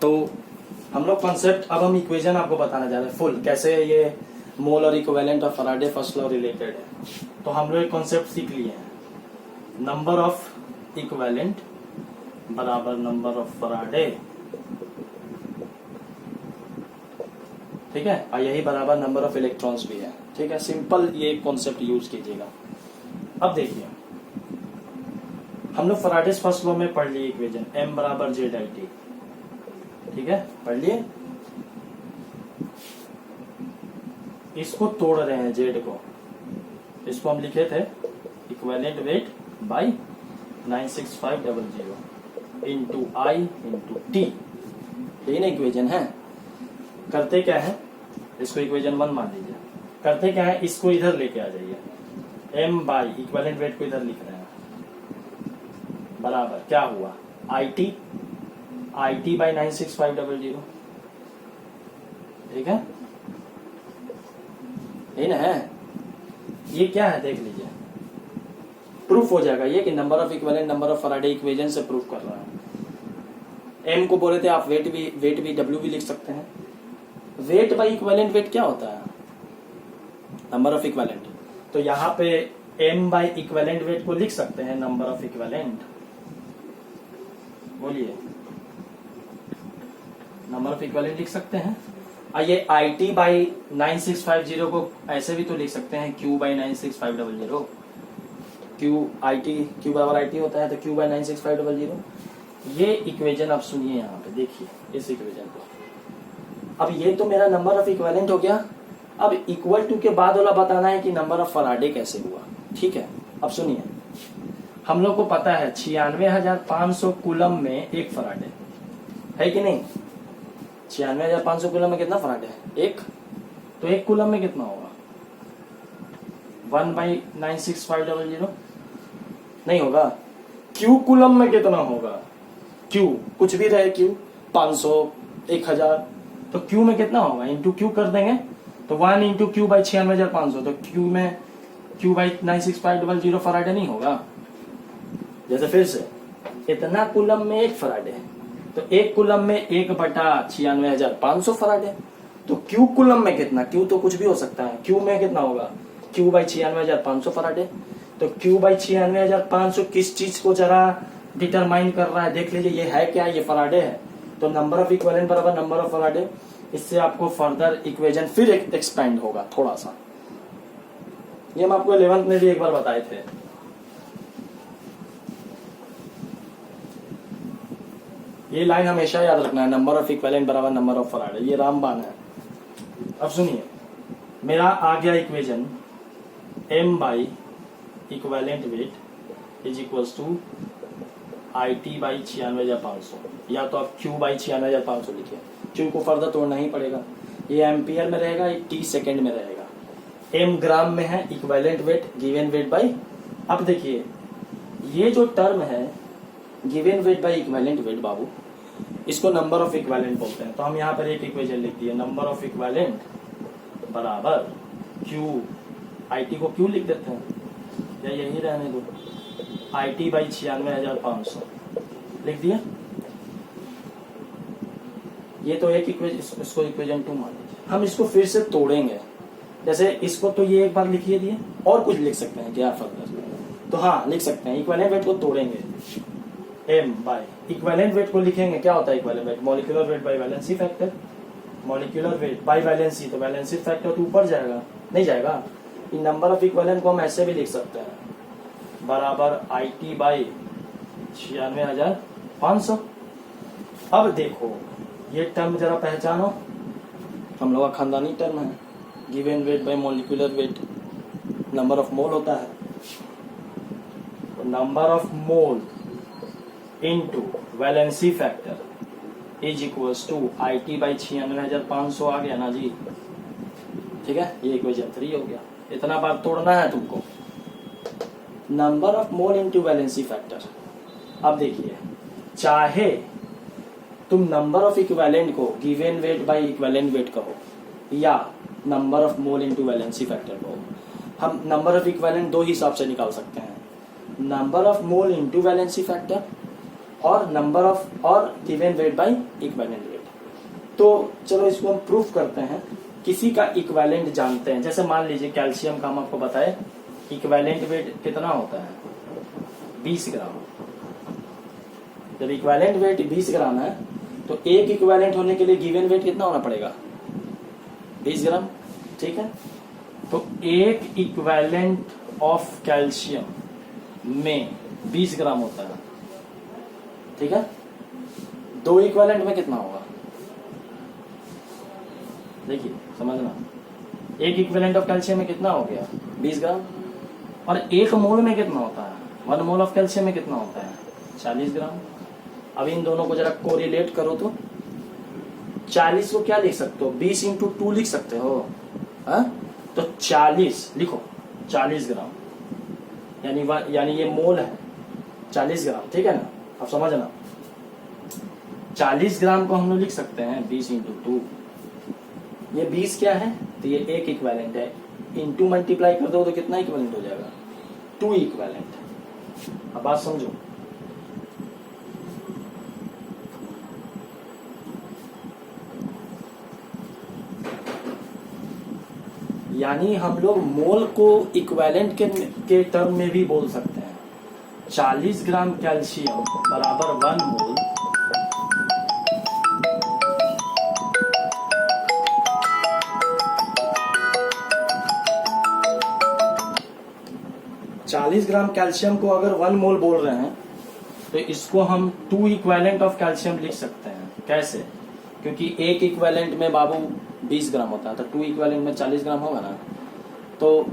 तो हम लोग कॉन्सेप्ट, अब हम इक्वेशन आपको बताने जा रहे हैं फुल, कैसे ये मोल और इक्विवेलेंट और फैराडे फर्स्ट लॉ रिलेटेड है। तो हम लोग एक कॉन्सेप्ट सीख लिए हैं, नंबर ऑफ इक्विवेलेंट बराबर नंबर ऑफ फैराडे, ठीक है, और यही बराबर नंबर ऑफ इलेक्ट्रॉन्स भी है, ठीक है। सिंपल ये कॉन्सेप्ट यूज कीजिएगा। अब देखिए, हम लोग फैराडेस फर्स्ट लॉ में पढ़ लिए इक्वेशन m बराबर जेड आई टी, ठीक है, पढ़ लिए। इसको तोड़ रहे हैं जेड को, इसको हम लिखे थे equivalent weight by 96500 into I into T, यही ना इक्वेशन है। करते क्या है, इसको इक्वेशन 1 मान लीजिए। करते क्या है, इसको इधर लेके आ जाइए, m बाई इक्विवेलेंट वेट को इधर लिख रहे हैं, बराबर क्या हुआ आई टी बाई 96500, ठीक है, यही ना है। ये क्या है देख लीजिए, प्रूफ हो जाएगा ये कि number of equivalent number of Faraday equation से प्रूफ कर रहा है। m को बोले थे आप वेट भी w भी लिख सकते हैं। वेट बाई इक्विवेलेंट वेट क्या होता है, नंबर ऑफ इक्विवेलेंट। तो यहाँ पे m बाई इक्विवेलेंट वेट को लिख सकते हैं नंबर ऑफ इक्विवेलेंट, बोलिए नंबर ऑफ इक्विवेलेंट लिख सकते हैं। और ये आई टी बाई 9650 को ऐसे भी तो लिख सकते हैं q बाई 96500, q बराबर आई टी होता है, तो q बाई 96500। ये इक्वेशन आप सुनिए, यहाँ पे देखिए इस इक्वेशन को। अब ये तो मेरा नंबर ऑफ इक्विवेलेंट हो गया। अब इक्वल टू के बाद वाला बताना है कि नंबर ऑफ फैराडे कैसे हुआ, ठीक है। अब सुनिए, हम लोग को पता है 96,500 कूलम में एक फैराडे है कि नहीं। 96,500 कूलम में कितना फैराडे है, एक। तो एक कूलम में कितना होगा 1 बाई 96500, नहीं होगा। क्यू कूलम में कितना होगा, क्यू कुछ भी रहे, क्यू 500 1000, तो क्यू में कितना होगा, इंटू क्यू कर देंगे, तो 1 इंटू क्यू बाई 96,500, तो क्यू में क्यू बाई 96500 फैराडे नहीं होगा। जैसे फिर से, इतना कूलम में एक फैराडे, तो एक कूलम में 1/96,500 फैराडे, तो क्यू कूलम में कितना, क्यू तो कुछ भी हो सकता है, क्यू में कितना होगा क्यू बाई 96,500 फैराडे। तो क्यू बाई 96,500 किस चीज को जरा डिटरमाइन कर रहा है, देख लीजिए, ये है क्या, ये फैराडे है। तो नंबर ऑफ इक्विवेलेंट बराबर नंबर ऑफ फैराडे। इससे आपको फर्दर इक्वेशन फिर एक्सपेंड होगा थोड़ा सा। ये हम आपको 11th में भी एक बार बताए थे। ये लाइन हमेशा याद रखना है, नंबर ऑफ इक्विवेलेंट बराबर नंबर ऑफ फैराडे, ये रामबाण है। अब सुनिए, मेरा आ गया equation m by equivalent weight is equals to I T by 96,500, या तो आप q बाई 96,500 लिखिए, q को फर्दर तोड़ना ही पड़ेगा। ये एम्पियर में रहेगा, ये t सेकेंड में रहेगा, m ग्राम में है, equivalent weight given weight by. अब देखिए, ये जो टर्म है given weight by equivalent weight, बाबू इसको नंबर ऑफ इक्विवेलेंट बोलते हैं। तो हम यहाँ पर एक इक्वेशन लिख दिए, नंबर ऑफ इक्विवेलेंट बराबर q, आई टी को q लिख देते हैं, या यही रहने दो, आई टी बाई 96,500 लिख दिया। ये तो एक इक्वेशन, इसको इक्वेशन 2 मान लीजिए। हम इसको फिर से तोड़ेंगे, जैसे इसको तो ये एक बार लिखिए दिए, और कुछ लिख सकते हैं क्या फर्दर, तो हाँ लिख सकते हैं। इक्विवेलेंट वेट को तोड़ेंगे, m बाई इक्विवेलेंट वेट को लिखेंगे, क्या होता है equivalent weight, molecular weight by valency factor, molecular weight by valency, तो वैलेंसी फैक्टर तो ऊपर जाएगा, नहीं जाएगा। इन नंबर ऑफ इक्विवेलेंट को हम ऐसे भी लिख सकते हैं, बराबर आई टी बाई 96,500। अब देखो, ये टर्म जरा पहचानो, हम लोग का खानदानी टर्म है, given weight by molecular weight, number of mole होता है, number of mole into valency factor is equals to I T by 96,500 आ गया ना जी, ठीक है। ये इक्वेशन 3 हो गया। इतना बार तोड़ना है तुमको, number of mole into valency factor. अब देखिए, चाहे तुम नंबर ऑफ इक्विवेलेंट को given weight by equivalent wait कहो, या number of mole into valency factor कहो, हम नंबर ऑफ इक्विवेलेंट दो हिसाब से निकाल सकते हैं, number of mole into valency factor और नंबर ऑफ और given weight by equivalent wait. तो चलो इसको हम प्रूफ करते हैं। किसी का इक्विवेलेंट जानते हैं, जैसे मान लीजिए कैल्शियम का हम आपको बताए इक्विवेलेंट वेट कितना होता है 20 ग्राम। जब इक्विवेलेंट वेट 20 ग्राम है तो एक इक्विवेलेंट होने के लिए गिवन वेट कितना होना पड़ेगा 20 ग्राम। ठीक है, तो एक इक्विवेलेंट ऑफ कैल्शियम में 20 ग्राम होता है। ठीक है, दो इक्विवेलेंट में कितना होगा देखिए समझना। एक इक्विवेलेंट ऑफ कैल्शियम में कितना हो गया 20 ग्राम, और एक मोल में कितना होता है 1 मोल ऑफ कैल्शियम में कितना होता है 40 ग्राम। अब इन दोनों को जरा कोरिलेट करो तो 40 को क्या लिख सकते हो 20 इंटू 2 लिख सकते हो। हा? तो 40 लिखो 40 ग्राम यानी ये मोल है 40 ग्राम। ठीक है ना, अब समझना 40 ग्राम को हम लोग लिख सकते हैं 20 इंटू 2। ये 20 क्या है तो ये एक इक्विवेलेंट है, इंटू मल्टीप्लाई कर दो तो कितना इक्विवेलेंट हो जाएगा 2 इक्विवेलेंट। अब बात समझो, यानी हम लोग मोल को इक्विवेलेंट के टर्म में भी बोल सकते हैं। 40 ग्राम कैल्शियम बराबर 1 मोल ग्राम कैल्शियम को अगर 1 मोल बोल रहे हैं तो इसको हम 2 इक्विवेलेंट ऑफ कैल्शियम लिख सकते हैं। कैसे? क्योंकि एक इक्विवेलेंट में बाबू 20 ग्राम होता है तो 2 इक्विवेलेंट में 40 ग्राम होगा ना, तो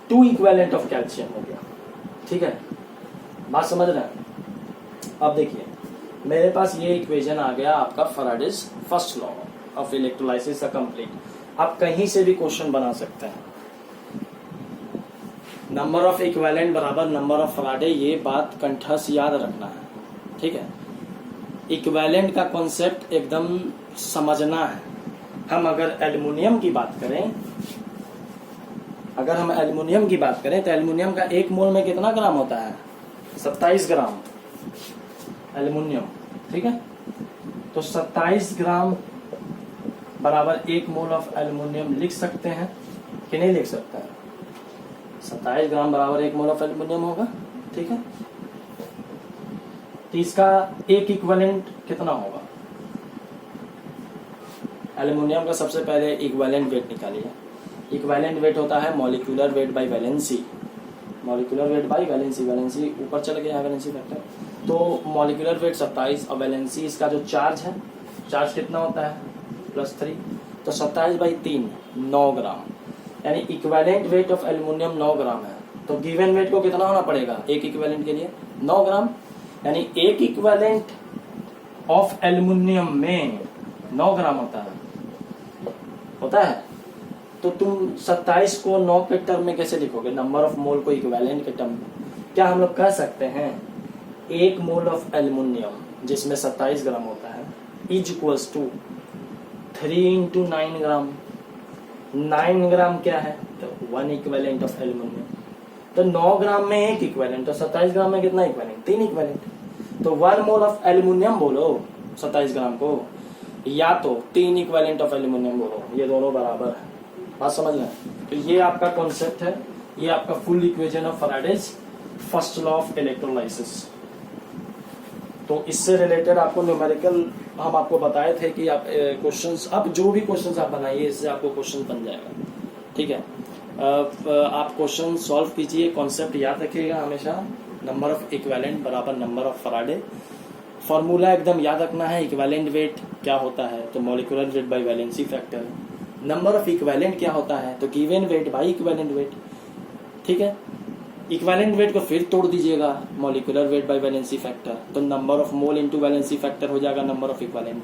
2 इक्विवेलेंट ऑफ कैल्शियम हो गया। ठीक है, बात समझ रहे हैं। अब देखिए मेरे पास ये इक्वेशन आ गया आपका Faraday's first law of electrolysis का कंप्लीट। आप कहीं से भी क्वेश्चन बना सकते हैं। नंबर ऑफ इक्विवेलेंट बराबर नंबर ऑफ फैराडे, ये बात कंठस्थ याद रखना है। ठीक है, इक्विवेलेंट का कॉन्सेप्ट एकदम समझना है। हम अगर एल्युमिनियम की बात करें तो एल्युमिनियम का 1 मोल में कितना ग्राम होता है 27 ग्राम एल्युमिनियम। ठीक है, तो 27 ग्राम बराबर 1 मोल ऑफ एल्युमिनियम लिख सकते हैं कि नहीं लिख सकते हैं? 27 ग्राम बराबर 1 मोल ऑफ एल्युमिनियम होगा। ठीक है, तो इसका एक इक्विवेलेंट कितना होगा एल्युमिनियम का? सबसे पहले इक्विवेलेंट वेट निकालिए। इक्विवेलेंट वेट होता है molecular weight by valency. Molecular weight by valency, valency ऊपर चल गया है वैलेंसी फैक्टर। तो मॉलिक्यूलर वेट 27 और वैलेंसी इसका जो चार्ज है, चार्ज कितना होता है +3, तो 27/3 9 ग्राम, यानी इक्विवेलेंट वेट ऑफ एल्युमिनियम 9 ग्राम है। तो गिवन वेट को कितना होना पड़ेगा एक इक्विवेलेंट के लिए 9 ग्राम, यानी एक इक्विवेलेंट ऑफ एल्युमिनियम में 9 ग्राम होता है। तो तुम 27 को 9 के टर्म में कैसे लिखोगे? नंबर ऑफ मोल को इक्विवेलेंट के टर्म में क्या हम लोग कह सकते हैं 1 मोल ऑफ एल्युमिनियम जिसमें 27 ग्राम होता है इज इक्वल्स टू 3 × 9 ग्राम। 9 ग्राम क्या है तो 1 इक्विवेलेंट ऑफ एल्युमिनियम। तो 9 ग्राम में एक इक्विवेलेंट, तो 27 ग्राम में कितना इक्विवेलेंट 3 इक्विवेलेंट। तो 1 मोल ऑफ एल्युमिनियम बोलो 27 ग्राम को, या तो 3 इक्विवेलेंट ऑफ एल्युमिनियम बोलो, ये दोनों बराबर है। बात समझ रहे हैं? तो ये आपका कॉन्सेप्ट है, ये आपका full equation of Faraday's first law of electrolysis. तो इससे रिलेटेड आपको न्यूमेरिकल हम आपको बताए थे कि आप क्वेश्चंस, अब जो भी क्वेश्चंस आप बनाइए इससे आपको क्वेश्चन बन जाएगा। ठीक है, आप क्वेश्चन सॉल्व कीजिए, कॉन्सेप्ट याद रखिएगा हमेशा। नंबर ऑफ इक्विवेलेंट बराबर नंबर ऑफ फैराडे। फॉर्मूला एकदम याद रखना है। इक्विवेलेंट वेट क्या होता है तो molecular weight by valency factor. Number of equivalent क्या होता है तो given weight by equivalent weight. ठीक है, इक्विवेलेंट वेट को फिर तोड़ दीजिएगा molecular weight by valency factor, तो number of mole into valency factor हो जाएगा नंबर ऑफ इक्विवेलेंट।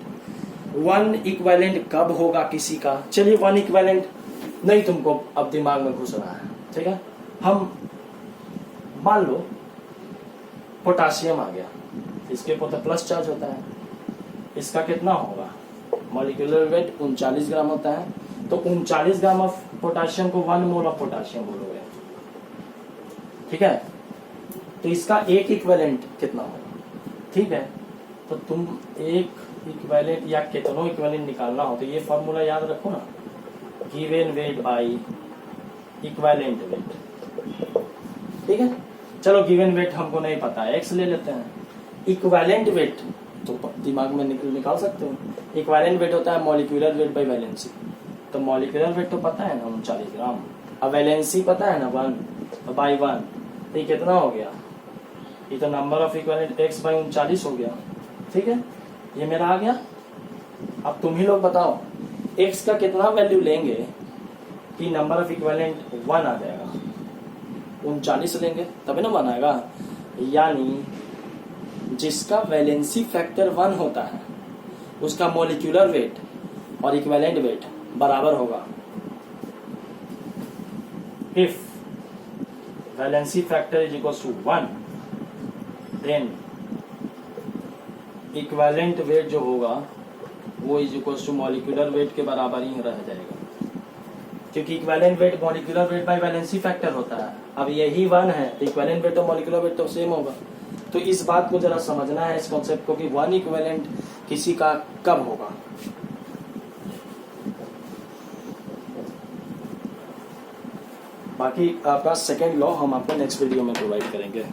1 इक्विवेलेंट कब होगा किसी का? चलिए 1 इक्विवेलेंट नहीं तुमको अब दिमाग में घुस रहा है। ठीक है, हम मान लो पोटासियम आ गया, इसके ऊपर तो प्लस चार्ज होता है, इसका कितना होगा मॉलिक्यूलर वेट 39 ग्राम होता है। तो 39 ग्राम ऑफ पोटासियम को 1 मोल ऑफ पोटासियम बोलोगे। ठीक है, तो इसका एक इक्विवेलेंट कितना होगा ठीक है, तो तुम एक इक्विवेलेंट या कितनों इक्विवेलेंट निकालना हो तो ये फॉर्मूला याद रखो ना, given weight by equivalent weight. ठीक है, चलो गिवन वेट हमको नहीं पता है, एक्स ले लेते हैं। इक्विवेलेंट वेट तो दिमाग में निकाल सकते हो। इक्विवेलेंट वेट होता है मॉलिक्यूलर वेट बाई वैलेंसी। तो मॉलिक्यूलर वेट तो पता है ना 39 ग्राम, अब वैलेंसी पता है ना 1, तो बाई 1, तो ये कितना हो गया, ये तो number of equivalent x by 39 हो गया। ठीक है, ये मेरा आ गया। अब तुम ही लोग बताओ x का कितना वैल्यू लेंगे कि नंबर ऑफ इक्विवेलेंट 1 आ जाएगा, 39 लेंगे तभी ना 1 आएगा। यानी जिसका वैलेंसी फैक्टर 1 होता है उसका मॉलिक्यूलर वेट और इक्विवेलेंट वेट बराबर होगा। If valency factor is equal to 1 then equivalent weight जो होगा वो is equal to molecular weight के बराबर ही रह जाएगा, क्योंकि equivalent weight molecular weight by valency factor होता है। अब यही 1 है तो इक्विवेलेंट वेट और मॉलिक्यूलर वेट तो सेम होगा। तो इस बात को जरा समझना है, इस कॉन्सेप्ट को, कि 1 इक्विवेलेंट किसी का कब होगा। बाकी आपका सेकेंड लॉ हम आपको नेक्स्ट वीडियो में प्रोवाइड करेंगे।